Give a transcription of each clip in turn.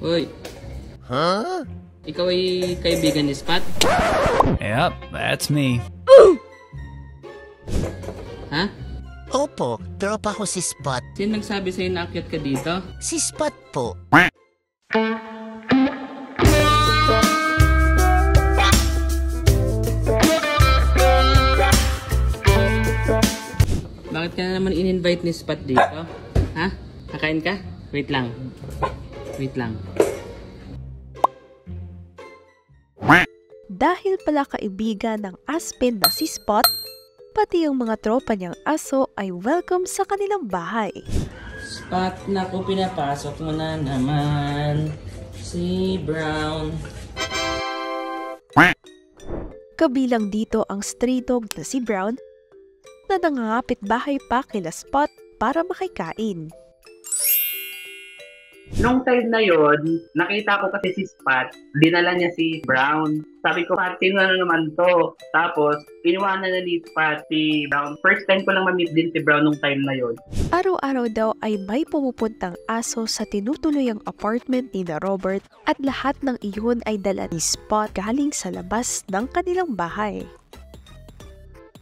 Uy. Huh? Ikaw ay kaibigan ni Spot? Yep, that's me. Ha? Opo, tropa ko si Spot. Sino nagsabi sa'yo na akyat ka dito? Si Spot po. Bakit ka na naman in-invite ni Spot dito? Ha? Kakain ka? Wait lang. Wait lang. Dahil pala kaibigan ng Aspen na si Spot, pati yung mga tropa niyang aso ay welcome sa kanilang bahay. Spot, naku, pinapasok mo na naman si Brown. Kabilang dito ang stray dog na si Brown na nangangapit bahay pa kila Spot para makikain. Nung time na yon, nakita ko kasi si Spot, dinala niya si Brown. Sabi ko, pati na naman to. Tapos, iniwanan na ni Spot si Brown. First time ko lang ma-meet din si Brown nung time na yon. Araw-araw daw ay may pumupuntang aso sa tinutuluyang apartment ni na Robert at lahat ng iyon ay dala ni Spot galing sa labas ng kanilang bahay.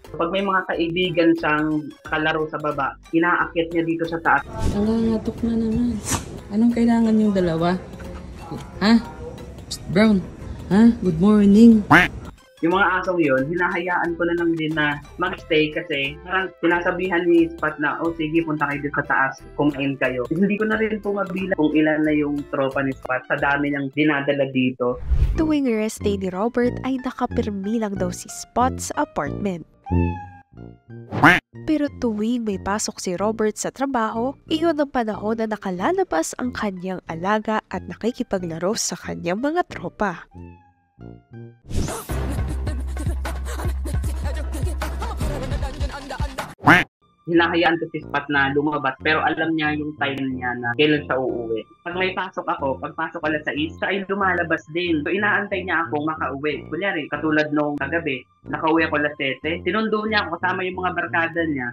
Pag may mga kaibigan siyang kalaro sa baba, inaakyat niya dito sa taas. Nangangatok na naman. Anong kailangan yung dalawa? Ha? Psst, Brown. Ha? Good morning. Yung mga asong yun, hinahayaan ko na lang din na mag-stay kasi parang sinasabihan ni Spot na, oh sige, punta kayo dito sa taas, kumain kayo. Hindi ko na rin po mabilang kung ilan na yung tropa ni Spot sa dami niyang dinadala dito. Tuwing rest day ni Robert ay nakapirmi lang daw si Spot sa apartment. Pero tuwing may pasok si Robert sa trabaho, iyon ang panahon na nakalalabas ang kanyang alaga at nakikipaglaro sa kanyang mga tropa. Hinahayaan ko si Spot na lumabas pero alam niya yung time niya na kailan siya uuwi. Pag may pasok ako, pagpasok alas 6, siya ay lumalabas din. So inaantay niya akong makauwi. Kunyari, katulad nung kagabi, nakauwi ako alas 7, sinundo niya ako kasama yung mga barkada niya.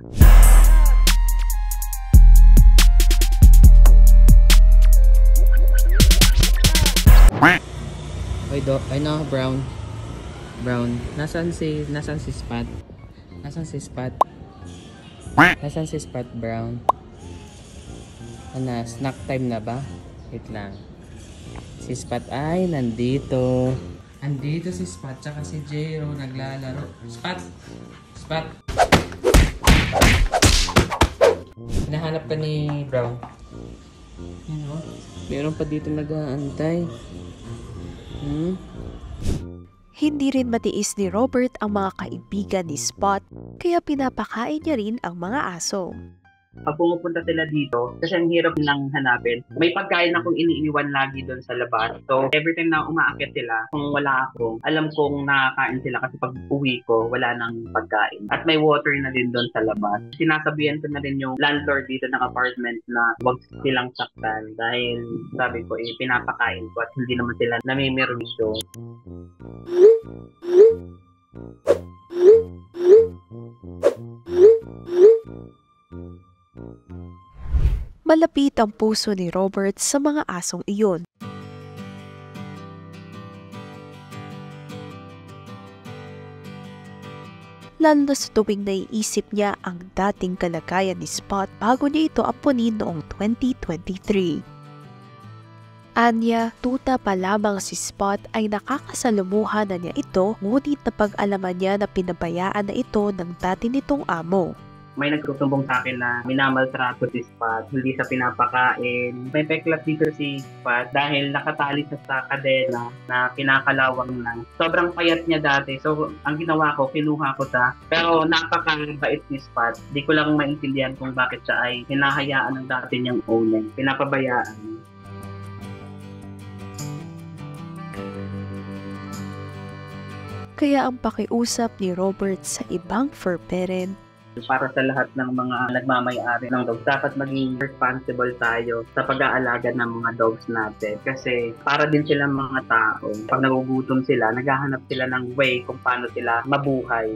Ay no, Brown. Brown, nasaan si Spot? Nasaan si Spot? Nasaan si Spot, Brown? Ano, snack time na ba? Wait lang. Si Spot ay nandito. Andito si Spot tsaka si Jero naglalaro. Spot! Spot! Hinahanap ka ni Brown. Yan o. Meron pa dito nag-aantay. Hindi rin matiis ni Robert ang mga kaibigan ni Spot, kaya pinapakain niya rin ang mga aso. Pag pumupunta sila dito, kasi ang hirap lang hanapin, may pagkain akong iniiwan lagi doon sa labas. So, every time na umaakyat sila, kung wala ako, alam kong nakakain sila kasi pag uwi ko, wala nang pagkain. At may water na din doon sa labas. Sinasabihan ko na rin yung landlord dito ng apartment na huwag silang saktan dahil sabi ko, pinapakain ko at hindi naman sila namimirwisyo. Malapit ang puso ni Robert sa mga asong iyon. Lalo na sa tuwing naiisip niya ang dating kalagayan ni Spot bago niya ito apunin noong 2023. Anya, tuta pa lamang si Spot ay nakakasalumuhan na niya ito, ngunit napag-alaman niya na pinabayaan na ito ng dati nitong amo. May nagsusumbong sa akin na minamaltrato si Spot, hindi siya pinapakain. May peklat dito si Spot dahil nakatali siya sa kadena na kinakalawang lang. Sobrang payat niya dati. So, ang ginawa ko, kinuha ko siya. Pero napakabait ni Spot. Di ko lang maintindihan kung bakit siya ay hinahayaan ng dati niyang owner. Pinapabayaan. Kaya ang pakiusap ni Robert sa ibang fur parent, para sa lahat ng mga nagmamay-ari ng dogs, dapat maging responsible tayo sa pag-aalaga ng mga dogs natin. Kasi para din sila mga tao. Pag nagugutom sila, naghahanap sila ng way kung paano sila mabuhay.